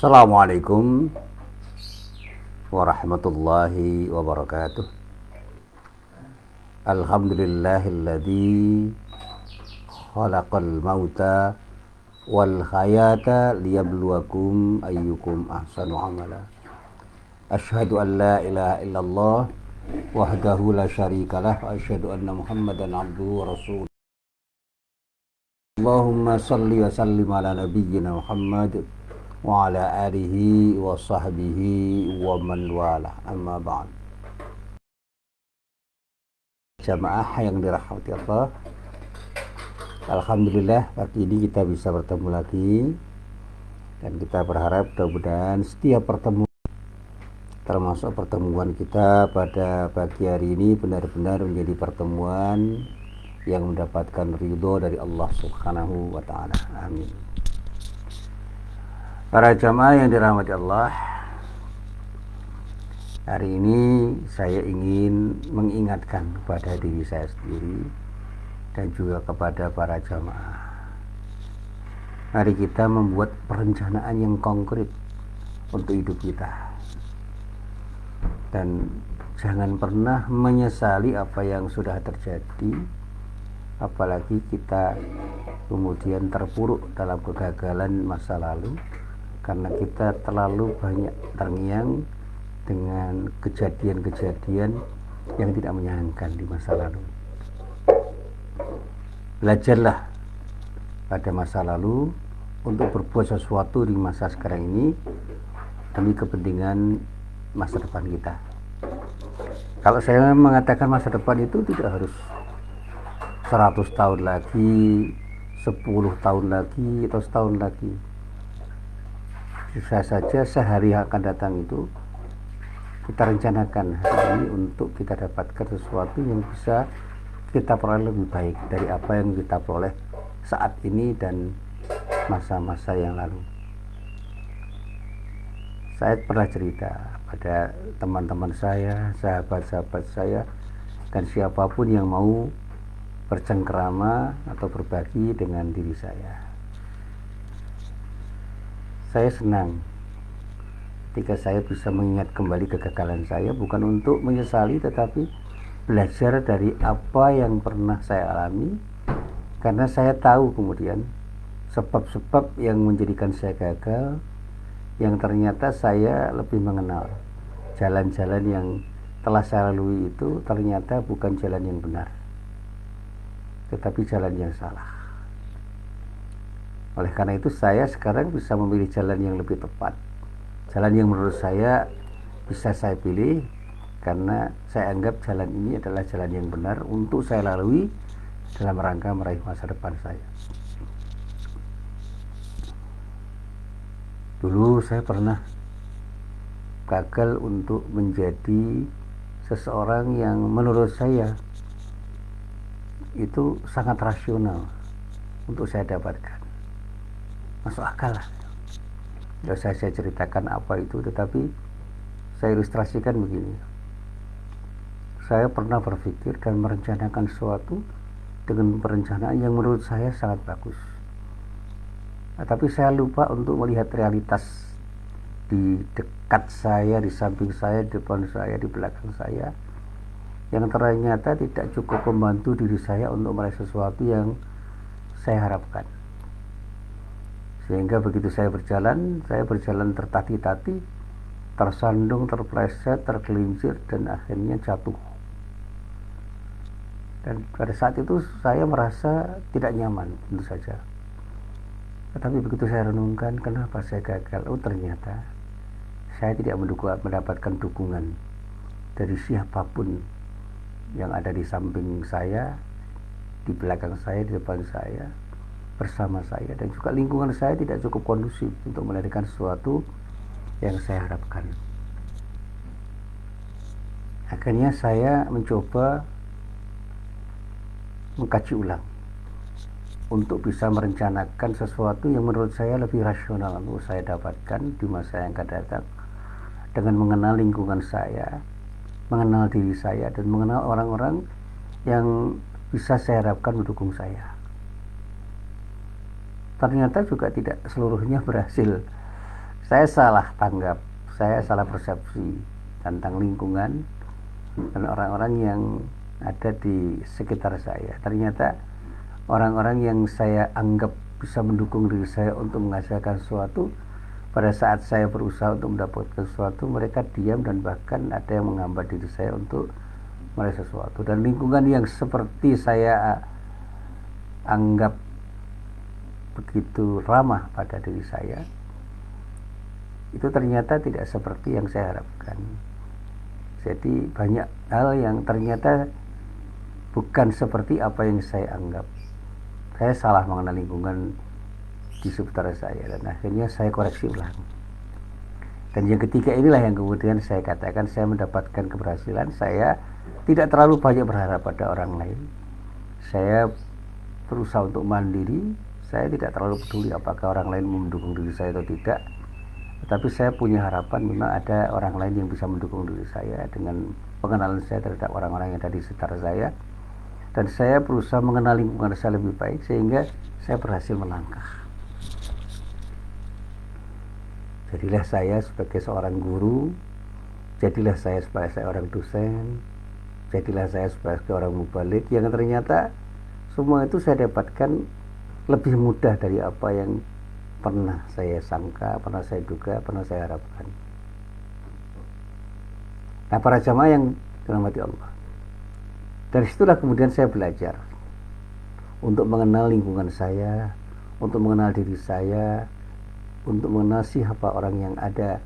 Assalamualaikum warahmatullahi wabarakatuh. Alhamdulillahilladzi khalaqal mauta wal hayata liyabluwakum ayyukum ahsanu amala. Asyhadu an la ilaha illallah wahdahu la syarikalah wa asyhadu anna Muhammadan abduhu wa rasuluh. Allahumma salli wa sallim ala nabiyyina Muhammad wa ala alihi wa sahbihi wa man wala, amma ba'd. Jamaah yang dirahmati Allah, alhamdulillah pagi ini kita bisa bertemu lagi, dan kita berharap mudah-mudahan setiap pertemuan, termasuk pertemuan kita pada pagi hari ini, benar-benar menjadi pertemuan yang mendapatkan ridho dari Allah Subhanahu wa ta'ala. Amin. Para jamaah yang dirahmati Allah, hari ini saya ingin mengingatkan kepada diri saya sendiri dan juga kepada para jamaah. Mari kita membuat perencanaan yang konkret untuk hidup kita, dan jangan pernah menyesali apa yang sudah terjadi, apalagi kita kemudian terpuruk dalam kegagalan masa lalu karena kita terlalu banyak terngiang dengan kejadian-kejadian yang tidak menyenangkan di masa lalu. Belajarlah pada masa lalu untuk berbuat sesuatu di masa sekarang ini demi kepentingan masa depan kita. Kalau saya mengatakan masa depan itu tidak harus 100 tahun lagi, 10 tahun lagi, atau setahun lagi. Bisa saja sehari yang akan datang itu kita rencanakan hari ini untuk kita dapatkan sesuatu yang bisa kita peroleh lebih baik dari apa yang kita peroleh saat ini dan masa-masa yang lalu. Saya pernah cerita pada teman-teman saya, sahabat-sahabat saya, dan siapapun yang mau bercengkerama atau berbagi dengan diri saya. Saya senang ketika saya bisa mengingat kembali kegagalan saya, bukan untuk menyesali tetapi belajar dari apa yang pernah saya alami, karena saya tahu kemudian sebab-sebab yang menjadikan saya gagal, yang ternyata saya lebih mengenal jalan-jalan yang telah saya lalui itu ternyata bukan jalan yang benar, tetapi jalan yang salah. Oleh karena itu saya sekarang bisa memilih jalan yang lebih tepat, jalan yang menurut saya bisa saya pilih, karena saya anggap jalan ini adalah jalan yang benar untuk saya lalui dalam rangka meraih masa depan saya. Dulu saya pernah gagal untuk menjadi seseorang yang menurut saya itu sangat rasional untuk saya dapatkan. Masuk akal lah. Tidak usah saya ceritakan apa itu, tetapi saya ilustrasikan begini. Saya pernah berpikir dan merencanakan sesuatu dengan perencanaan yang menurut saya sangat bagus. Tapi saya lupa untuk melihat realitas di dekat saya, di samping saya, di depan saya, di belakang saya, yang ternyata tidak cukup membantu diri saya untuk meraih sesuatu yang saya harapkan. Sehingga begitu saya berjalan tertati-tati, tersandung, terpleset, tergelincir, dan akhirnya jatuh. Dan pada saat itu saya merasa tidak nyaman, tentu saja. Tetapi begitu saya renungkan, kenapa saya gagal? Oh, ternyata saya tidak mendapatkan dukungan dari siapapun yang ada di samping saya, di belakang saya, di depan saya, bersama saya, dan juga lingkungan saya tidak cukup kondusif untuk melahirkan sesuatu yang saya harapkan. Akhirnya saya mencoba mengkaji ulang untuk bisa merencanakan sesuatu yang menurut saya lebih rasional untuk saya dapatkan di masa yang akan datang, dengan mengenal lingkungan saya, mengenal diri saya, dan mengenal orang-orang yang bisa saya harapkan mendukung saya. Ternyata juga tidak seluruhnya berhasil saya salah tanggap, saya salah persepsi tentang lingkungan dan orang-orang yang ada di sekitar saya. Ternyata orang-orang yang saya anggap bisa mendukung diri saya untuk menghasilkan sesuatu, pada saat saya berusaha untuk mendapatkan sesuatu, mereka diam dan bahkan ada yang menghambat diri saya untuk meraih sesuatu. Dan lingkungan yang seperti saya anggap begitu ramah pada diri saya, itu ternyata tidak seperti yang saya harapkan. Jadi banyak hal yang ternyata bukan seperti apa yang saya anggap. Saya salah mengenal lingkungan di sekitar saya, dan akhirnya saya koreksi ulang. Dan yang ketiga inilah yang kemudian saya katakan saya mendapatkan keberhasilan. Saya tidak terlalu banyak berharap pada orang lain. Saya berusaha untuk mandiri. Saya tidak terlalu peduli apakah orang lain mendukung diri saya atau tidak. Tetapi saya punya harapan memang ada orang lain yang bisa mendukung diri saya dengan pengenalan saya terhadap orang-orang yang ada di sekitar saya. Dan saya berusaha mengenal lingkungan saya lebih baik sehingga saya berhasil melangkah. Jadilah saya sebagai seorang guru, jadilah saya sebagai seorang dosen, jadilah saya sebagai orang mubalik yang ternyata semua itu saya dapatkan lebih mudah dari apa yang pernah saya sangka, pernah saya duga, pernah saya harapkan. Nah, para jamaah yang dirahmati Allah, dari situlah kemudian saya belajar untuk mengenal lingkungan saya, untuk mengenal diri saya, untuk mengenal siapa orang yang ada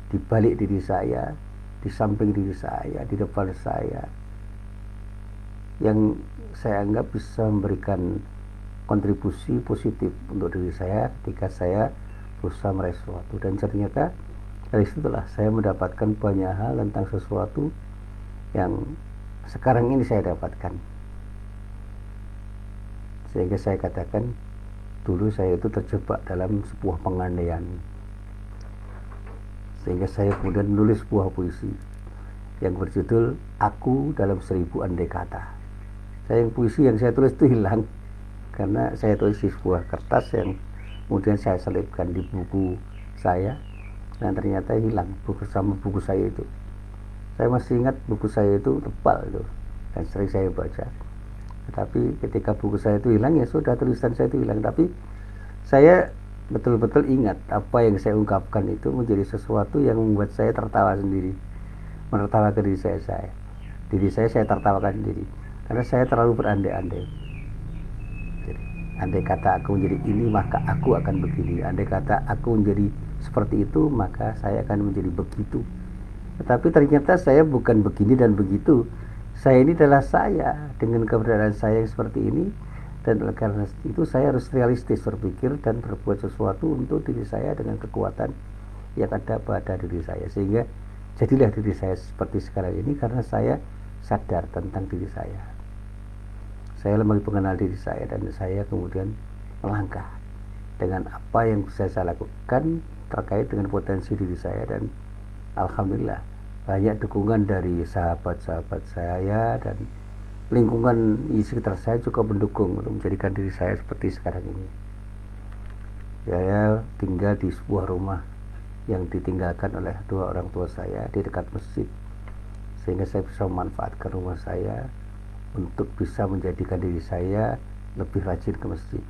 di balik diri saya, di samping diri saya, di depan saya, yang saya anggap bisa memberikan kontribusi positif untuk diri saya ketika saya berusaha meraih sesuatu. Dan ternyata dari situlah saya mendapatkan banyak hal tentang sesuatu yang sekarang ini saya dapatkan, sehingga saya katakan dulu saya itu terjebak dalam sebuah pengandaian, sehingga saya kemudian menulis sebuah puisi yang berjudul Aku dalam 1000 Andai Kata. Puisi yang saya tulis itu hilang karena saya tulis di sebuah kertas yang kemudian saya selipkan di buku saya, dan ternyata hilang bersama buku saya itu. Saya masih ingat buku saya itu tebal itu dan sering saya baca. Tetapi ketika buku saya itu hilang, ya sudah, tulisan saya itu hilang. Tapi saya betul-betul ingat apa yang saya ungkapkan itu menjadi sesuatu yang membuat saya tertawa sendiri, menertawakan diri saya. Diri saya tertawakan sendiri karena saya terlalu berandai-andai. Andai kata aku menjadi ini, maka aku akan begini. Andai kata aku menjadi seperti itu, maka saya akan menjadi begitu. Tetapi ternyata saya bukan begini dan begitu. Saya ini adalah saya dengan keberadaan saya yang seperti ini. Dan karena itu saya harus realistis berpikir dan berbuat sesuatu untuk diri saya dengan kekuatan yang ada pada diri saya. Sehingga jadilah diri saya seperti sekarang ini karena saya sadar tentang diri saya. Saya lebih mengenal diri saya dan saya kemudian melangkah dengan apa yang bisa saya lakukan terkait dengan potensi diri saya. Dan alhamdulillah banyak dukungan dari sahabat-sahabat saya dan lingkungan di sekitar saya cukup mendukung untuk menjadikan diri saya seperti sekarang ini. Saya tinggal di sebuah rumah yang ditinggalkan oleh dua orang tua saya di dekat masjid, sehingga saya bisa memanfaatkan rumah saya untuk bisa menjadikan diri saya lebih rajin ke masjid.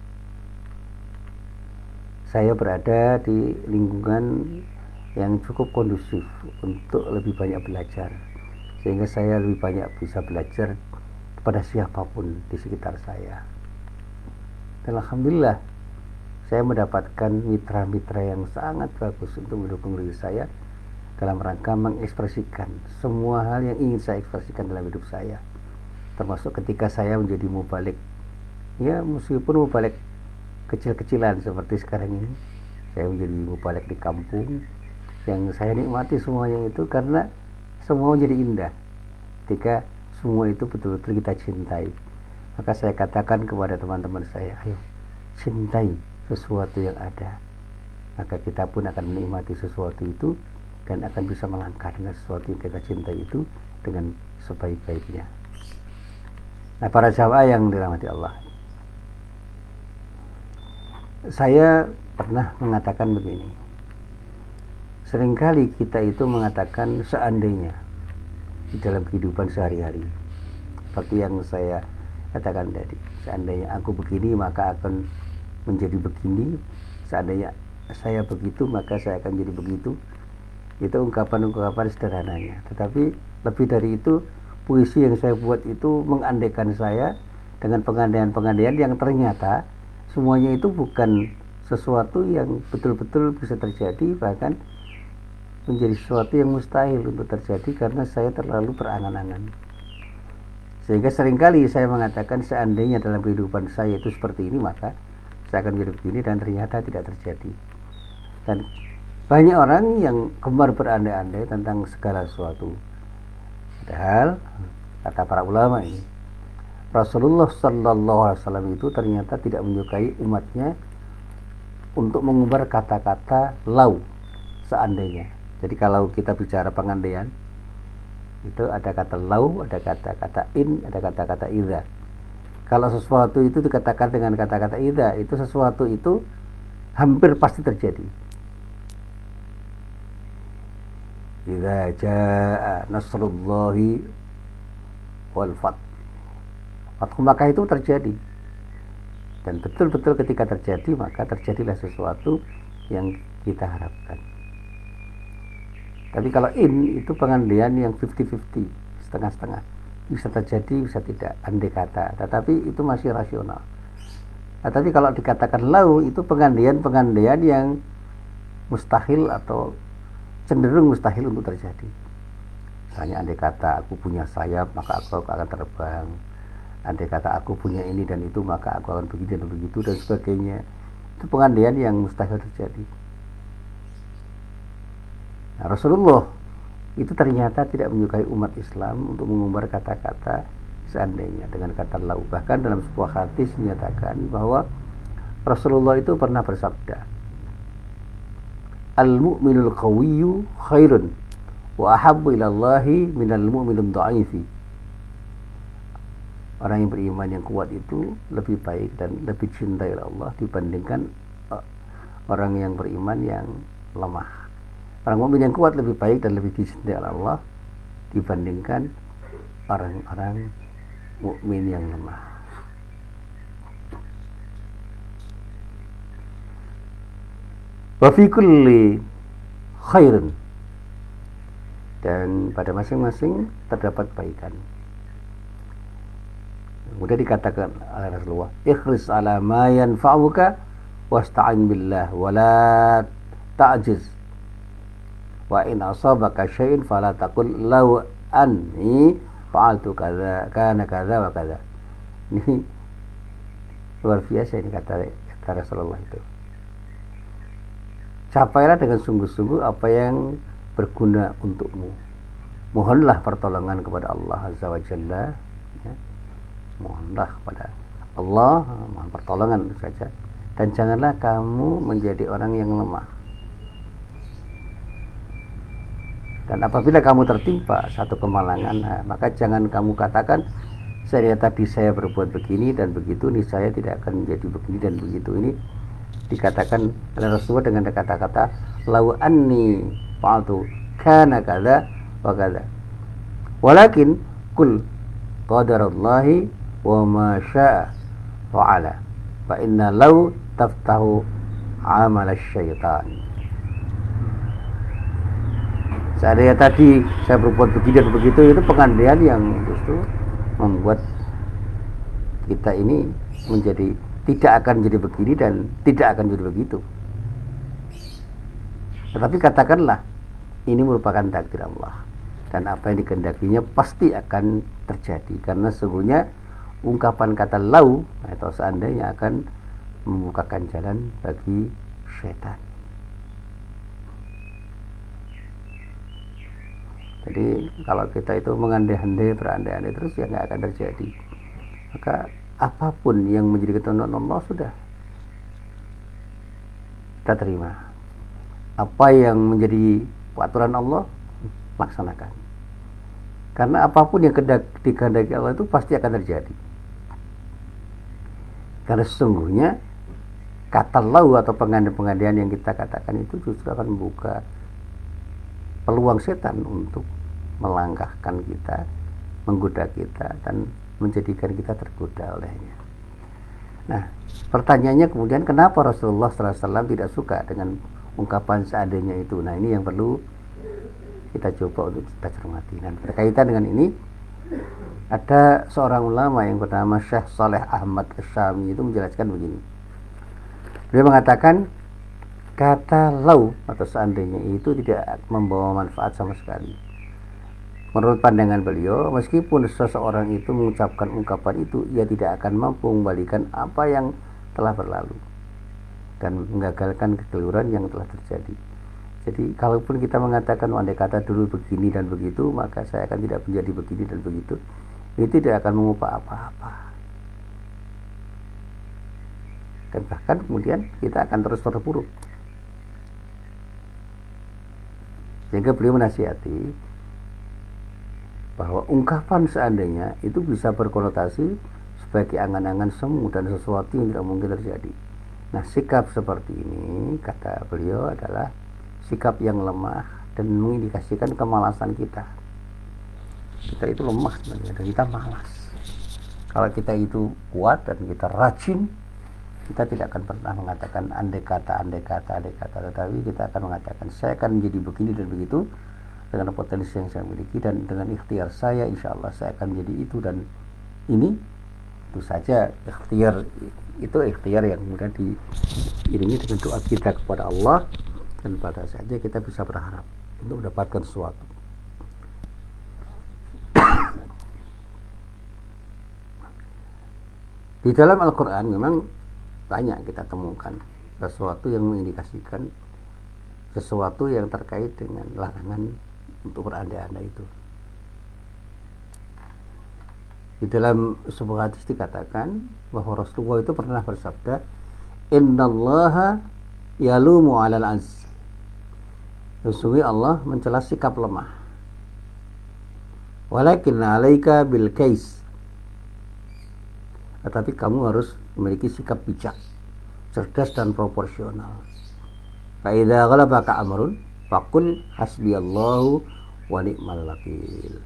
Saya berada di lingkungan yang cukup kondusif untuk lebih banyak belajar, sehingga saya lebih banyak bisa belajar kepada siapapun di sekitar saya. Dan alhamdulillah saya mendapatkan mitra-mitra yang sangat bagus untuk mendukung diri saya dalam rangka mengekspresikan semua hal yang ingin saya ekspresikan dalam hidup saya, termasuk ketika saya menjadi mubalik. Ya, meskipun mubalik kecil-kecilan seperti sekarang ini, saya menjadi mubalik di kampung yang saya nikmati semuanya itu karena semua menjadi indah ketika semua itu betul-betul kita cintai. Maka saya katakan kepada teman-teman saya, ayo cintai sesuatu yang ada, maka kita pun akan menikmati sesuatu itu dan akan bisa melangkah dengan sesuatu yang kita cintai itu dengan sebaik-baiknya. Nah, para jamaah yang dirahmati Allah, saya pernah mengatakan begini, Seringkali kita itu mengatakan seandainya di dalam kehidupan sehari-hari, seperti yang saya katakan tadi, seandainya aku begini maka akan menjadi begini, seandainya saya begitu maka saya akan jadi begitu. Itu ungkapan-ungkapan sederhananya, tetapi lebih dari itu, puisi yang saya buat itu mengandaikan saya dengan pengandaian-pengandaian yang ternyata semuanya itu bukan sesuatu yang betul-betul bisa terjadi, bahkan menjadi sesuatu yang mustahil untuk terjadi karena saya terlalu berangan-angan. Sehingga seringkali saya mengatakan seandainya dalam kehidupan saya itu seperti ini maka saya akan menjadi begini, dan ternyata tidak terjadi. Dan banyak orang yang gemar berandai-andai tentang segala sesuatu, padahal kata para ulama ini, Rasulullah Sallallahu Alaihi Wasallam itu ternyata tidak menyukai umatnya untuk mengumbar kata-kata lau, seandainya. Jadi kalau kita bicara pengandaian, itu ada kata lau, ada kata-kata in, ada kata-kata idza. Kalau sesuatu itu dikatakan dengan kata-kata idza, itu sesuatu itu hampir pasti terjadi. Idza jaa nasrullahi wal fath. Fathu Makkah itu terjadi. Dan betul-betul ketika terjadi, maka terjadilah sesuatu yang kita harapkan. Tapi kalau in itu pengandaian yang 50-50, setengah-setengah, bisa terjadi bisa tidak, andai kata, tetapi itu masih rasional. Tapi kalau dikatakan lau, itu pengandaian yang mustahil atau cenderung mustahil untuk terjadi. Misalnya andai kata aku punya sayap maka aku akan terbang, andai kata aku punya ini dan itu maka aku akan begini dan begitu dan sebagainya. Itu pengandaian yang mustahil terjadi. Nah, Rasulullah itu ternyata tidak menyukai umat Islam untuk mengumbar kata-kata seandainya dengan kata lau. Bahkan dalam sebuah hadis menyatakan bahwa Rasulullah itu pernah bersabda, al-mu'minul qawiyyu khairun wa ahabbu ilallahi minal mu'minul dha'ifi. Orang yang beriman yang kuat itu lebih baik dan lebih cintai oleh Allah dibandingkan orang yang beriman yang lemah. Orang mukmin yang kuat lebih baik dan lebih dicintai oleh Allah dibandingkan orang-orang mukmin yang lemah. Wa fi kulli khairun, dan pada masing-masing terdapat kebaikan. Kemudian dikatakan oleh Rasulullah, ikhris ala ma yanfa'uka wasta'in billah wa la ta'jiz. Wa in asabaka syai'in fala taqul law anni fa'altu kadza kana kadza wa kadza. Ini luar biasa ini kata Rasulullah itu. Capailah dengan sungguh-sungguh apa yang berguna untukmu. Mohonlah pertolongan kepada Allah Azza wa Jalla, ya. Mohonlah kepada Allah, mohon pertolongan saja, dan janganlah kamu menjadi orang yang lemah. Dan apabila kamu tertimpa satu kemalangan, maka jangan kamu katakan tadi saya berbuat begini dan begitu, nih saya tidak akan menjadi begini dan begitu. Ini dikatakan oleh Rasulullah dengan kata-kata lau anni fa'altu kana kadza wa kadza. Walakin kul qadarallahi wa ma syaa fa'ala. Fa inna law taftahu amal syaitan. Seandainya tadi saya berbuat begini dan begitu, itu pengandaian yang justru membuat kita ini menjadi tidak akan jadi begini dan tidak akan jadi begitu. Tetapi katakanlah ini merupakan takdir Allah, dan apa yang dikehendakinya pasti akan terjadi, karena sesungguhnya ungkapan kata lau atau seandainya akan membukakan jalan bagi syaitan. Jadi kalau kita itu mengandai-andai, berandai-andai terus, ya nggak akan terjadi. Maka apapun yang menjadi ketentuan Allah sudah kita terima. Apa yang menjadi peraturan Allah, laksanakan. Karena apapun yang dikehendaki Allah itu pasti akan terjadi. Karena sesungguhnya kata lau atau pengandaian yang kita katakan itu justru akan membuka peluang setan untuk melangkahkan kita, menggoda kita, dan menjadikan kita tergoda olehnya. Nah, pertanyaannya kemudian kenapa Rasulullah SAW tidak suka dengan ungkapan seandainya itu? Nah, ini yang perlu kita coba untuk kita cermati. Dan berkaitan dengan ini, ada seorang ulama yang bernama Syekh Saleh Ahmad Asyami itu menjelaskan begini. Beliau mengatakan kata lau atau seandainya itu tidak membawa manfaat sama sekali. Menurut pandangan beliau, meskipun seseorang itu mengucapkan ungkapan itu, ia tidak akan mampu mengembalikan apa yang telah berlalu dan menggagalkan kekeliruan yang telah terjadi. Jadi kalaupun kita mengatakan andai kata dulu begini dan begitu, maka saya akan tidak menjadi begini dan begitu, itu tidak akan mengubah apa-apa. Dan bahkan kemudian kita akan terus terpuruk. Sehingga beliau menasihati bahwa ungkapan seandainya itu bisa berkonotasi sebagai angan-angan semu dan sesuatu yang tidak mungkin terjadi. Nah, sikap seperti ini, kata beliau, adalah sikap yang lemah dan mengindikasikan kemalasan kita. Kita itu lemah sebenarnya dan kita malas. Kalau kita itu kuat dan kita rajin, kita tidak akan pernah mengatakan andai kata, tetapi kita akan mengatakan saya akan menjadi begini dan begitu dengan potensi yang saya miliki, dan dengan ikhtiar saya insya Allah saya akan menjadi itu dan ini. Itu saja ikhtiar yang kemudian diiringi dengan doa kita kepada Allah, dan pada saja kita bisa berharap untuk mendapatkan sesuatu. Di dalam Al-Quran memang banyak kita temukan sesuatu yang mengindikasikan sesuatu yang terkait dengan larangan untuk berandai-andai itu. Di dalam sebuah hadis dikatakan bahwa Rasulullah itu pernah bersabda, innallaha yalumu 'alal azz. Sesungguhnya Allah mencela sikap lemah. Walakin 'alaika bil kais. Tetapi kamu harus memiliki sikap bijak, cerdas dan proporsional. Fa idza ghalabaka amrun faqul hasbiyallahu wa ni'mal wakil.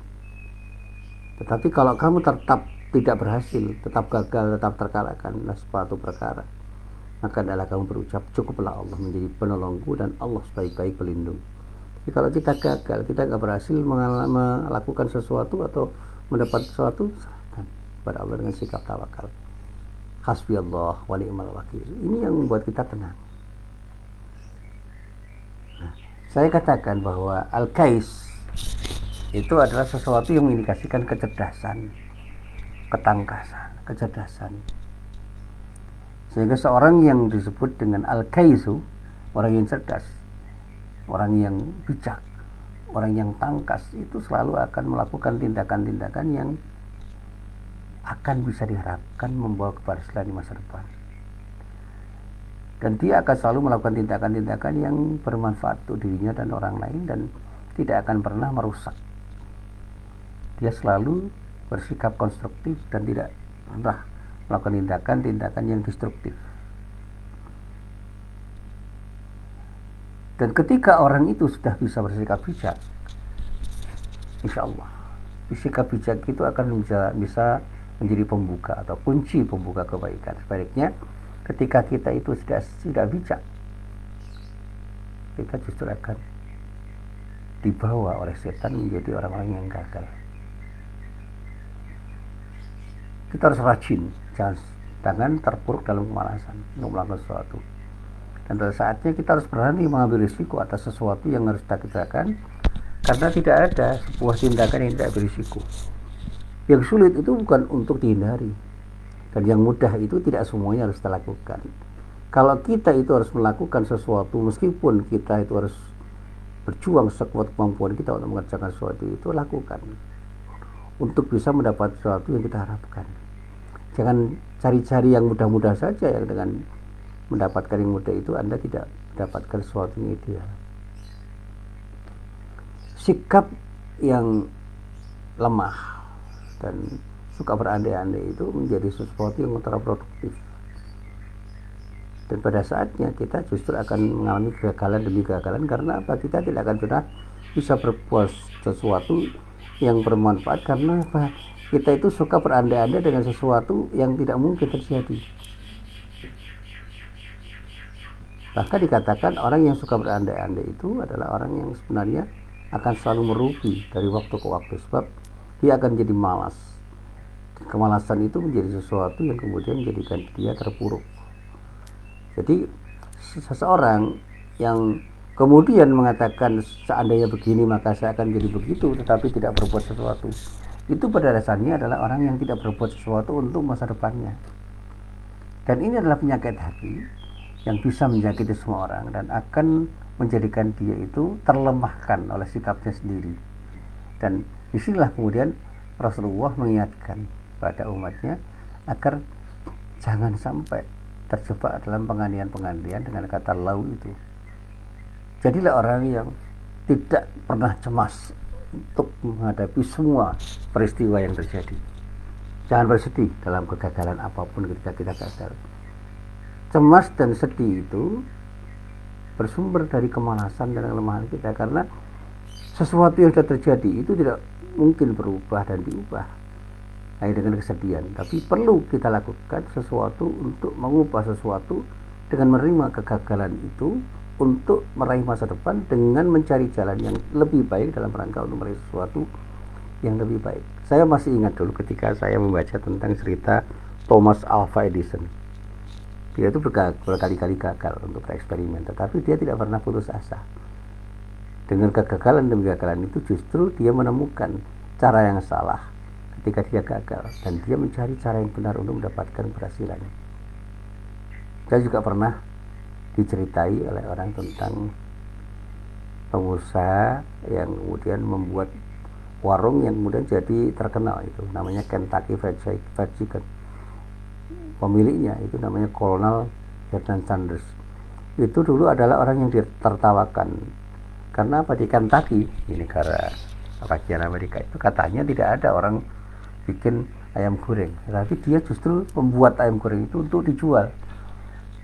Tetapi kalau kamu tetap tidak berhasil, tetap gagal, tetap terkalahkan dalam suatu perkara, maka adalah kamu berucap cukuplah Allah menjadi penolongku dan Allah sebaik-baik pelindung. Jadi kalau kita gagal, kita nggak berhasil melakukan sesuatu atau mendapat sesuatu, serahkan kepada Allah dengan sikap tawakal. Hasbiyallah wa ni'mal wakil. Ini yang membuat kita tenang. Saya katakan bahwa al-kais itu adalah sesuatu yang mengindikasikan kecerdasan, ketangkasan, kecerdasan. Sehingga seorang yang disebut dengan al-kaisu, orang yang cerdas, orang yang bijak, orang yang tangkas, itu selalu akan melakukan tindakan-tindakan yang akan bisa diharapkan membawa keberhasilan di masa depan. Dan dia akan selalu melakukan tindakan-tindakan yang bermanfaat untuk dirinya dan orang lain dan tidak akan pernah merusak. Dia selalu bersikap konstruktif dan tidak pernah melakukan tindakan-tindakan yang destruktif. Dan ketika orang itu sudah bisa bersikap bijak, insya Allah sikap bijak itu akan bisa menjadi pembuka atau kunci pembuka kebaikan. Sebaliknya, ketika kita itu sudah bijak, kita justru akan dibawa oleh setan menjadi orang-orang yang gagal. Kita harus rajin, jangan terpuruk dalam kemalasan untuk melakukan sesuatu. Dan pada saatnya kita harus berani mengambil risiko atas sesuatu yang harus kita kerjakan, karena tidak ada sebuah tindakan yang tidak berisiko. Yang sulit itu bukan untuk dihindari, dan yang mudah itu tidak semuanya harus kita lakukan. Kalau kita itu harus melakukan sesuatu, meskipun kita itu harus berjuang sekuat kemampuan kita untuk mengerjakan sesuatu itu, lakukan untuk bisa mendapat sesuatu yang kita harapkan. Jangan cari-cari yang mudah-mudah saja, yang dengan mendapatkan yang mudah itu Anda tidak mendapatkan sesuatu yang ideal. Sikap yang lemah dan suka berandai-andai itu menjadi sesuatu yang kontraproduktif, dan pada saatnya kita justru akan mengalami kegagalan demi kegagalan. Karena apa? Kita tidak akan pernah bisa berbuat sesuatu yang bermanfaat, karena kita itu suka berandai-andai dengan sesuatu yang tidak mungkin terjadi. Bahkan dikatakan orang yang suka berandai-andai itu adalah orang yang sebenarnya akan selalu merugi dari waktu ke waktu, sebab dia akan jadi malas. Kemalasan itu menjadi sesuatu yang kemudian menjadikan dia terpuruk. Jadi seseorang yang kemudian mengatakan seandainya begini maka saya akan jadi begitu, tetapi tidak berbuat sesuatu, itu pada dasarnya adalah orang yang tidak berbuat sesuatu untuk masa depannya. Dan ini adalah penyakit hati yang bisa menyakiti semua orang dan akan menjadikan dia itu terlemahkan oleh sikapnya sendiri. Dan disinilah kemudian Rasulullah mengingatkan pada umatnya agar jangan sampai terjebak dalam penganiayaan-penganiayaan dengan kata lau itu. Jadilah orang yang tidak pernah cemas untuk menghadapi semua peristiwa yang terjadi. Jangan bersedih dalam kegagalan apapun ketika kita gagal. Cemas dan sedih itu bersumber dari kemalasan dan kelemahan kita, karena sesuatu yang sudah terjadi itu tidak mungkin berubah dan diubah hanya dengan kesedihan, tapi perlu kita lakukan sesuatu untuk mengubah sesuatu dengan menerima kegagalan itu untuk meraih masa depan dengan mencari jalan yang lebih baik dalam rangka untuk meraih sesuatu yang lebih baik. Saya masih ingat dulu ketika saya membaca tentang cerita Thomas Alva Edison. Dia itu berkali-kali gagal untuk bereksperimen, tetapi dia tidak pernah putus asa. Dengan kegagalan demi kegagalan itu justru dia menemukan cara yang salah ketika dia gagal, dan dia mencari cara yang benar untuk mendapatkan keberhasilan. Saya juga pernah diceritai oleh orang tentang pengusaha yang kemudian membuat warung yang kemudian jadi terkenal, itu namanya Kentucky Fried Chicken. Pemiliknya itu namanya Kolonel Vernon Sanders. Itu dulu adalah orang yang ditertawakan karena apa, di Kentucky, di negara bagian Amerika itu katanya tidak ada orang bikin ayam goreng, tapi dia justru membuat ayam goreng itu untuk dijual.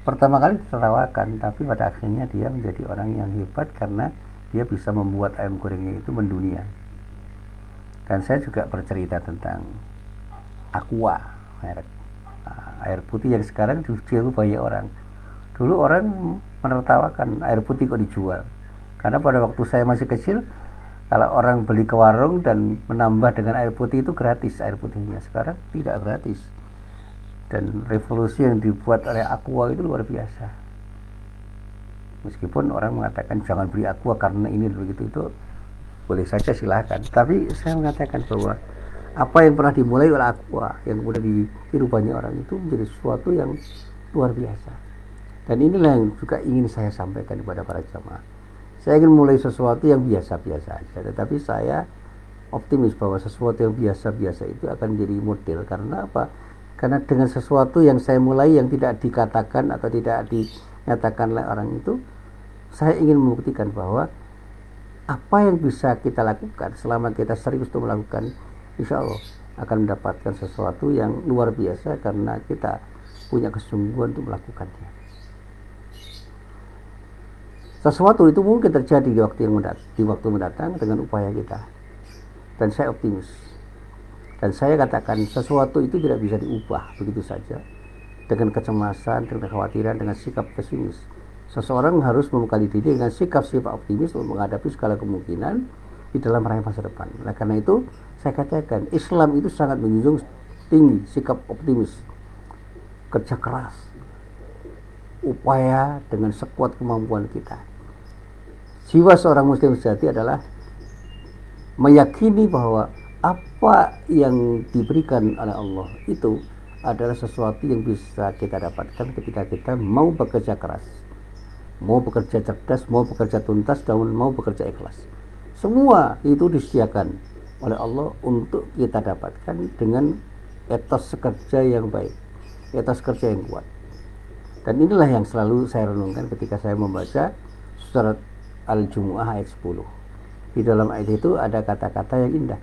Pertama kali ditertawakan, tapi pada akhirnya dia menjadi orang yang hebat karena dia bisa membuat ayam gorengnya itu mendunia. Dan saya juga bercerita tentang Aqua, merek air putih yang sekarang dijual banyak orang. Dulu orang menertawakan air putih kok dijual, karena pada waktu saya masih kecil, kalau orang beli ke warung dan menambah dengan air putih itu gratis air putihnya. Sekarang tidak gratis. Dan revolusi yang dibuat oleh Aqua itu luar biasa. Meskipun orang mengatakan jangan beli Aqua karena ini begitu, itu boleh saja silakan. Tapi saya mengatakan bahwa apa yang pernah dimulai oleh Aqua yang kemudian ditiru banyak orang itu menjadi sesuatu yang luar biasa. Dan inilah yang juga ingin saya sampaikan kepada para jamaah. Saya ingin mulai sesuatu yang biasa-biasa saja, tetapi saya optimis bahwa sesuatu yang biasa-biasa itu akan jadi model. Karena apa? Karena dengan sesuatu yang saya mulai yang tidak dikatakan atau tidak dinyatakan oleh orang itu, saya ingin membuktikan bahwa apa yang bisa kita lakukan selama kita serius untuk melakukan, insya Allah akan mendapatkan sesuatu yang luar biasa karena kita punya kesungguhan untuk melakukannya. Sesuatu itu mungkin terjadi di waktu mendatang dengan upaya kita, dan saya optimis. Dan saya katakan sesuatu itu tidak bisa diubah begitu saja dengan kecemasan, dengan kekhawatiran, dengan sikap pesimis. Seseorang harus membekali diri dengan sikap-sikap optimis untuk menghadapi segala kemungkinan di dalam meraih masa depan. Nah, karena itu saya katakan Islam itu sangat menjunjung tinggi sikap optimis, kerja keras, upaya dengan sekuat kemampuan kita. Jiwa seorang muslim sejati adalah meyakini bahwa apa yang diberikan oleh Allah itu adalah sesuatu yang bisa kita dapatkan ketika kita mau bekerja keras, mau bekerja cerdas, mau bekerja tuntas, dan mau bekerja ikhlas. Semua itu disediakan oleh Allah untuk kita dapatkan dengan etos kerja yang baik, etos kerja yang kuat. Dan inilah yang selalu saya renungkan ketika saya membaca surat Al-Jumu'ah ayat 10. Di dalam ayat itu ada kata-kata yang indah.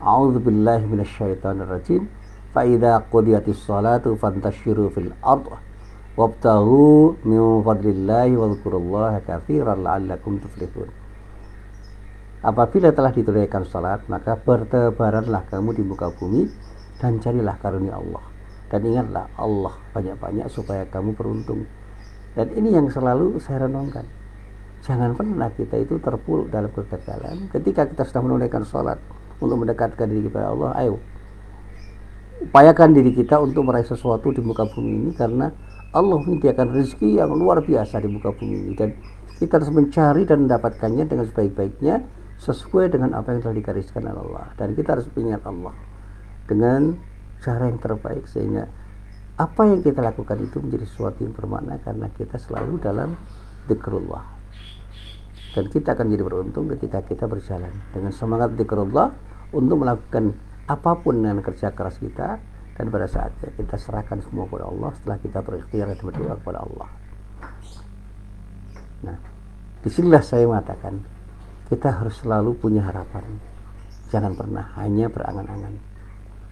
A'udzubillahi minasyaitonirrajim. Fa idza qudiyatis shalatu fantashiru fil ardh wabtaghu min fadlillahi wadhkurullaha katsiran la'allakum tuflihun. Apabila telah ditunaikan salat, maka bertebaranlah kamu di muka bumi dan carilah karunia Allah. Dan ingatlah Allah banyak-banyak supaya kamu beruntung. Dan ini yang selalu saya renungkan. Jangan pernah kita itu terpuruk dalam kegagalan. Ketika kita sudah menunaikan salat untuk mendekatkan diri kepada Allah, ayo upayakan diri kita untuk meraih sesuatu di muka bumi ini, karena Allah menyediakan rezeki yang luar biasa di muka bumi ini, dan kita harus mencari dan mendapatkannya dengan sebaik-baiknya sesuai dengan apa yang telah digariskan oleh Allah. Dan kita harus ingat Allah dengan cara yang terbaik, sehingga apa yang kita lakukan itu menjadi sesuatu yang bermakna, karena kita selalu dalam zikrullah. Dan kita akan jadi beruntung ketika kita berjalan dengan semangat zikrullah untuk melakukan apapun dengan kerja keras kita, dan pada saatnya kita serahkan semua kepada Allah setelah kita berikhtiar dan berdoa kepada Allah. Nah, disinilah saya mengatakan kita harus selalu punya harapan. Jangan pernah hanya berangan-angan.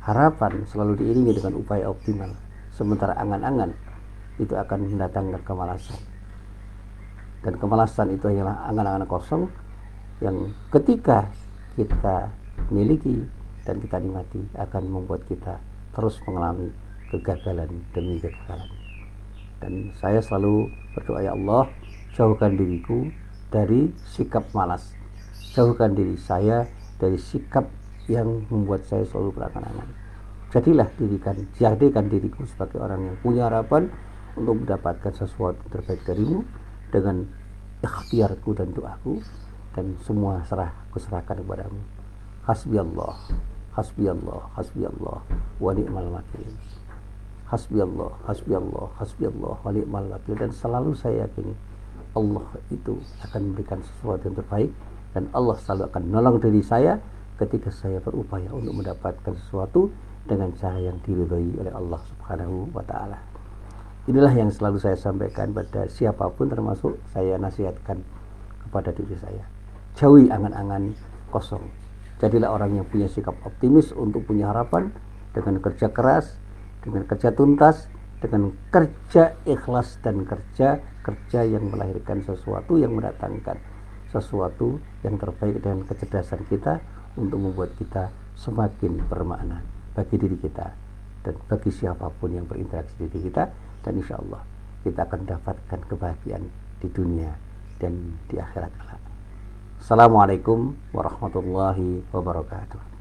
Harapan selalu diiringi dengan upaya optimal, sementara angan-angan itu akan mendatangkan kemalasan. Dan kemalasan itu hanyalah angan-angan kosong yang ketika kita miliki dan kita nikmati akan membuat kita terus mengalami kegagalan demi kegagalan. Dan saya selalu berdoa, ya Allah, jauhkan diriku dari sikap malas, jauhkan diri saya dari sikap yang membuat saya selalu berangan-angan. Jadikan diriku sebagai orang yang punya harapan untuk mendapatkan sesuatu terbaik darimu dengan ikhtiarku dan doaku, dan semua kuserahkan kepadamu. Hasbiyallah, hasbiyallah, hasbiyallah wa ni'mal wakil. Hasbiyallah, hasbiyallah, hasbiyallah wa ni'mal wakil. Dan selalu saya yakini Allah itu akan memberikan sesuatu yang terbaik, dan Allah selalu akan menolong diri saya ketika saya berupaya untuk mendapatkan sesuatu dengan cara yang diridhoi oleh Allah Subhanahu wa ta'ala. Inilah yang selalu saya sampaikan pada siapapun, termasuk saya nasihatkan kepada diri saya. Jauhi angan-angan kosong. Jadilah orang yang punya sikap optimis untuk punya harapan, dengan kerja keras, dengan kerja tuntas, dengan kerja ikhlas, dan kerja yang melahirkan sesuatu yang mendatangkan sesuatu yang terbaik, dengan kecerdasan kita untuk membuat kita semakin bermakna bagi diri kita dan bagi siapapun yang berinteraksi di diri kita. Dan insya Allah kita akan dapatkan kebahagiaan di dunia dan di akhirat kelak. Assalamualaikum warahmatullahi wabarakatuh.